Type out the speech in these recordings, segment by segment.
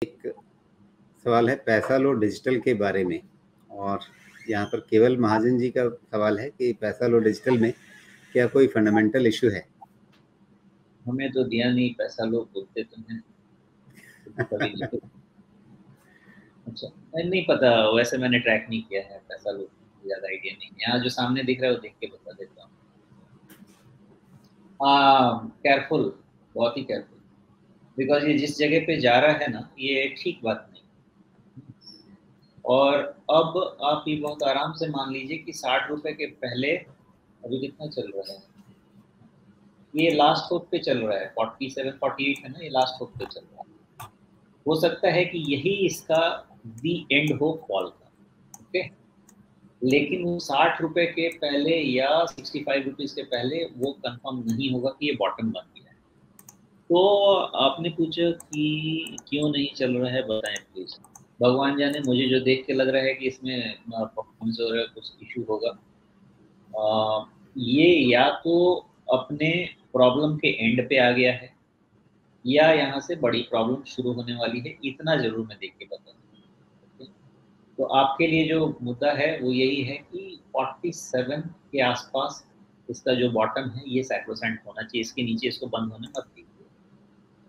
एक सवाल है पैसा लो डिजिटल के बारे में, और यहाँ पर केवल महाजन जी का सवाल है कि पैसा लो डिजिटल में क्या कोई फंडामेंटल इशू है? हमें तो दिया नहीं, पैसा लो बोलते तो हैं कभी नहीं। अच्छा, नहीं पता, वैसे मैंने ट्रैक नहीं किया है पैसा लो, ज्यादा आइडिया नहीं। यहाँ जो सामने दिख रहा है वो देख के बता देता हूँ। केयरफुल, बहुत ही केयरफुल, बिकॉज ये जिस जगह पे जा रहा है ना, ये ठीक बात नहीं। और अब आप ये बहुत आराम से मान लीजिए कि 60 रुपए के पहले अभी कितना चल रहा है, ये लास्ट होप पे चल रहा है, 47 48 है ना, ये लास्ट होप पे चल रहा है। हो सकता है कि यही इसका दी एंड हो फॉल का, ओके। लेकिन वो 60 रुपए के पहले या 65 रुपीज के पहले वो कंफर्म नहीं होगा कि ये बॉटम बन गया है। तो आपने पूछा कि क्यों नहीं चल रहा है, बताएं प्लीज। भगवान जाने, मुझे जो देख के लग रहा है कि इसमें परफॉर्मेंस वगैरह कुछ इशू होगा। ये या तो अपने प्रॉब्लम के एंड पे आ गया है, या यहाँ से बड़ी प्रॉब्लम शुरू होने वाली है, इतना जरूर मैं देख के बता दूं। तो आपके लिए जो मुद्दा है वो यही है कि 47 के आसपास इसका जो बॉटम है ये सैक्रोसेंट होना चाहिए, इसके नीचे इसको बंद होने मत दीजिए,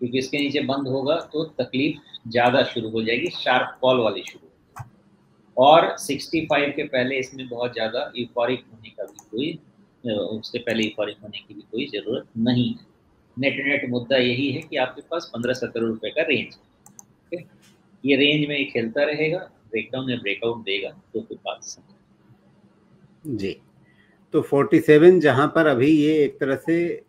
क्योंकि इसके नीचे बंद होगा तो तकलीफ ज़्यादा शुरू हो जाएगी, शार्प कॉल वाली शुरू हो जाएगी। और 65 के पहले इसमें बहुत ज़्यादा यूफोरिक होने का भी कोई, उससे पहले यूफोरिक होने की भी कोई ज़रूरत नहीं है। नेट मुद्दा यही है कि आपके पास 15-17 रुपए का रेंज है, ये रेंज में खेलता रहेगा, ब्रेकडाउन या ब्रेकआउट देगा तो फिर बात समझ। जी, तो 47 जहाँ पर अभी ये एक तरह से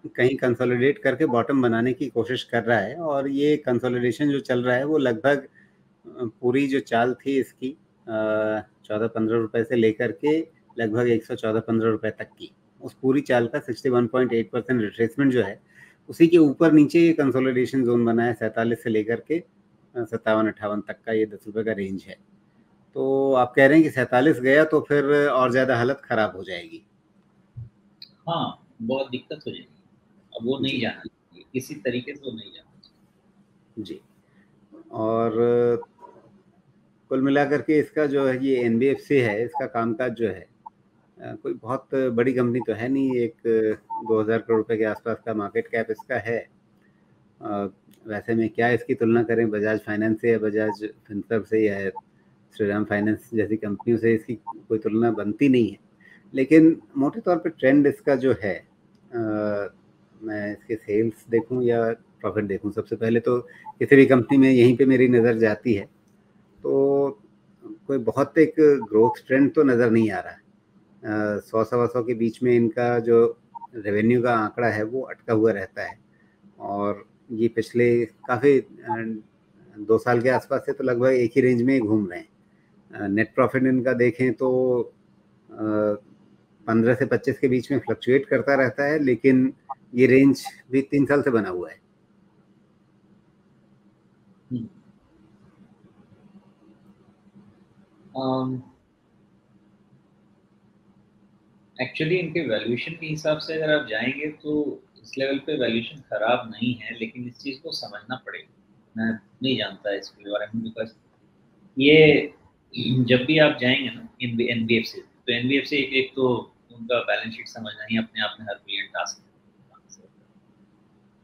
कहीं कंसोलिडेट करके बॉटम बनाने की कोशिश कर रहा है, और ये कंसोलिडेशन जो चल रहा है वो लगभग पूरी जो चाल थी इसकी 14-15 रुपए से लेकर के लगभग 114-15 रुपए तक की, उस पूरी चाल का 61.8% रिट्रेसमेंट जो है उसी के ऊपर नीचे ये कंसोलिडेशन जोन बना है। 47 से लेकर के 57-58 तक का ये 10 रुपए का रेंज है। तो आप कह रहे हैं कि 47 गया तो फिर और ज़्यादा हालत ख़राब हो जाएगी? हाँ, बहुत दिक्कत हो जाएगी। अब वो नहीं जी, जाना चाहिए, किसी तरीके से वो नहीं जाना चाहिए। जी। और कुल मिलाकर के इसका जो है ये एनबीएफसी है, इसका कामकाज जो है कोई बहुत बड़ी कंपनी तो है नहीं, एक 2000 करोड़ रुपए के आसपास का मार्केट कैप इसका है। वैसे में क्या इसकी तुलना करें बजाज फाइनेंस से या बजाज फिनसर्व से या श्रीराम फाइनेंस जैसी कंपनियों से, इसकी कोई तुलना बनती नहीं है। लेकिन मोटे तौर पे ट्रेंड इसका जो है, मैं इसके सेल्स देखूं या प्रॉफिट देखूं, सबसे पहले तो किसी भी कंपनी में यहीं पे मेरी नज़र जाती है, तो कोई बहुत एक ग्रोथ ट्रेंड तो नज़र नहीं आ रहा है। 100-125 के बीच में इनका जो रेवेन्यू का आंकड़ा है वो अटका हुआ रहता है, और ये पिछले काफ़ी 2 साल के आसपास से तो लगभग एक ही रेंज में ही घूम रहे हैं। नेट प्रॉफिट इनका देखें तो 15 से 25 के बीच में फ्लक्चुएट करता रहता है, लेकिन ये रेंज भी 3 साल से बना हुआ है। एक्चुअली इनके वैल्यूएशन के हिसाब से अगर आप जाएंगे तो इस लेवल पे वैल्यूएशन खराब नहीं है, लेकिन इस चीज़ को समझना पड़ेगा। मैं नहीं जानता इसके बारे में, बिकॉज ये जब भी आप जाएंगे ना एनबीएफसी, तो एनबीएफसी एक तो उनका बैलेंस शीट समझना ही अपने आप में हर ब्रिलियंट टास्क है।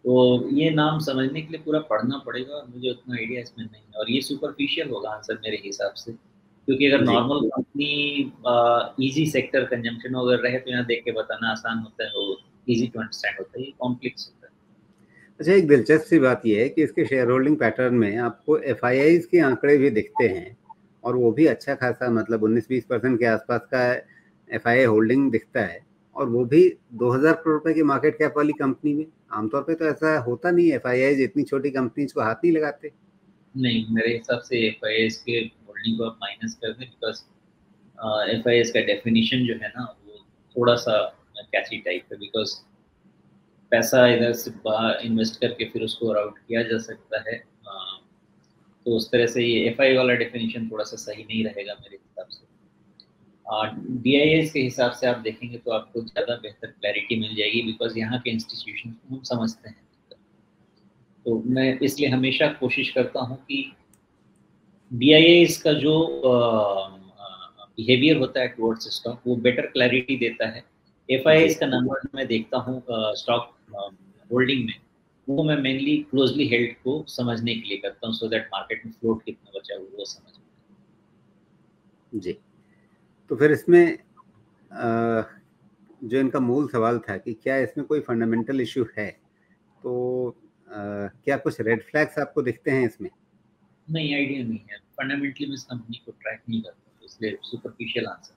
तो ये नाम समझने के लिए पूरा पढ़ना पड़ेगा, और मुझे उतना आइडिया इसमें नहीं है, और ये सुपरफिशियल होगा आंसर मेरे हिसाब से, क्योंकि अगर जी, normal company easy sector consumption अगर रहे तो यहाँ देख के बताना आसान होता है, वो इजी टू अंडरस्टैंड होता है, ये कॉम्प्लेक्स होता है। अच्छा, एक दिलचस्प सी बात यह है कि इसके शेयर होल्डिंग पैटर्न में आपको एफआईआईज के आंकड़े भी दिखते हैं, और वो भी अच्छा खासा, मतलब 19-20% के आसपास का एफआईआई होल्डिंग दिखता है, और वो भी 2000 करोड़ रुपए की मार्केट कैप वाली कंपनी में। आमतौर पे तो ऐसा होता नहीं है, एफआईआईज इतनी छोटी कंपनीज को हाथ नहीं लगाते। नहीं, मेरे हिसाब से एफआईएस के होल्डिंग को आप माइनस कर दें, बिकॉज एफआईएस का डेफिनेशन जो है ना वो थोड़ा सा कैची टाइप है, बिकॉज पैसा इधर से बाहर इन्वेस्ट करके फिर उसको आउट किया जा सकता है। तो उस तरह से ये एफआई वाला डेफिनेशन थोड़ा सा सही नहीं रहेगा मेरे हिसाब से। डीआईएस के हिसाब से आप देखेंगे तो आपको ज़्यादा बेहतर क्लैरिटी मिल जाएगी, बिकॉज यहाँ के इंस्टीट्यूशन हम समझते हैं। तो मैं इसलिए हमेशा कोशिश करता हूँ कि बीआईएस का जो बिहेवियर होता है टुवर्ड्स स्टॉक वो बेटर क्लैरिटी देता है। जी। एफआईआईस का नंबर मैं देखता हूँ स्टॉक होल्डिंग में, वो मैं मेनली क्लोजली हेल्ड को समझने के लिए करता हूँ, सो दैट मार्केट में फ्लोट कितना बचा है वो समझ में। जी। तो फिर इसमें जो इनका मूल सवाल था कि क्या इसमें कोई फंडामेंटल इश्यू है? तो क्या कुछ रेड फ्लैग्स आपको दिखते हैं इसमें? नहीं, आइडिया नहीं है। फंडामेंटली मैं इस कंपनी को ट्रैक नहीं करता, इसलिए सुपरफिशियल आंसर।